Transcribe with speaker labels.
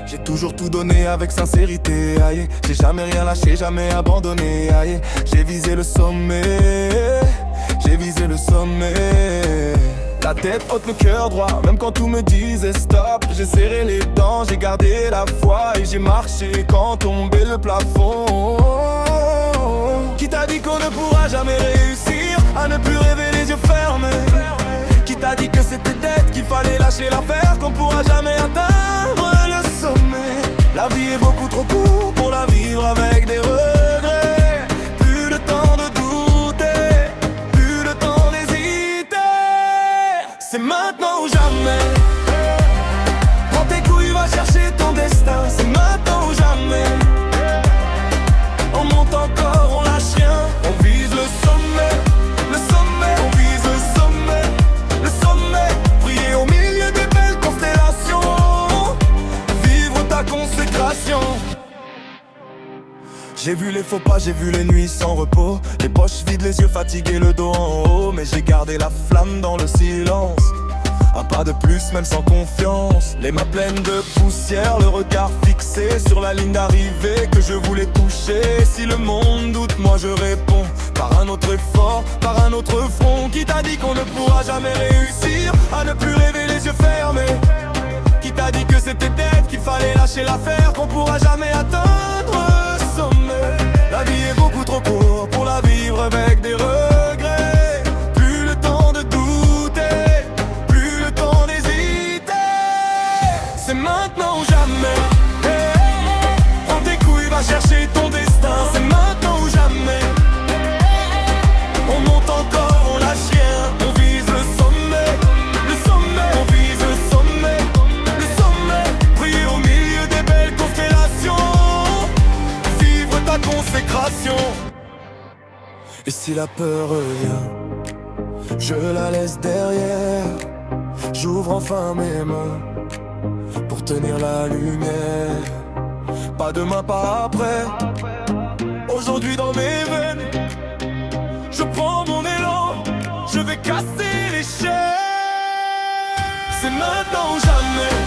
Speaker 1: J'ai toujours tout donné avec sincérité, aïe. J'ai jamais rien lâché, jamais abandonné, aïe. J'ai visé le sommet, j'ai visé le sommet. La tête haute, le cœur droit, même quand tout me disait stop. J'ai serré les dents, j'ai gardé la foi et j'ai marché quand tombait le plafond. Qui t'a dit qu'on ne pourra jamais réussir à ne plus rêver les yeux fermés? Qui t'a dit que c'était tête, qu'il fallait lâcher l'affaire, qu'on pourra jamais atteindre le sommet? La vie est beaucoup trop courte pour la vivre avec des regrets. Plus le temps de douter, plus le temps d'hésiter. C'est maintenant ou jamais. Prends tes couilles, va chercher ton destin. C'est maintenant ou jamais. On monte encore, on lâche rien. On vise le sommet, le sommet. On vise le sommet, le sommet. Briller au milieu des belles constellations. Vivre ta consécration. J'ai vu les faux pas, j'ai vu les nuits sans repos. Les poches vides, les yeux fatigués, le dos en haut. Mais j'ai gardé la flamme dans le silence. Un pas de plus, même sans confiance. Les mains pleines de poussière, le regard fixé sur la ligne d'arrivée que je voulais toucher. Si le monde doute, moi je réponds par un autre effort, par un autre front. Qui t'a dit qu'on ne pourra jamais réussir à ne plus rêver les yeux fermés? Qui t'a dit que c'était tête, qu'il fallait lâcher l'affaire, qu'on pourra jamais atteindre le sommet? La vie est beaucoup trop courte pour la vivre avec des regrets. Plus le temps de douter, plus le temps d'hésiter. C'est maintenant ou jamais. Prends tes couilles, va chercher ton destin. C'est maintenant ou jamais. On monte encore, on lâche rien. On vise le sommet, le sommet. On vise le sommet, le sommet. Briller au milieu des belles constellations. Vivre ta consécration. Et si la peur revient, je la laisse derrière. J'ouvre enfin mes mains pour tenir la lumière. Pas demain, pas après. Aujourd'hui dans mes veines, je prends mon élan. Je vais casser les chaînes. C'est maintenant ou jamais.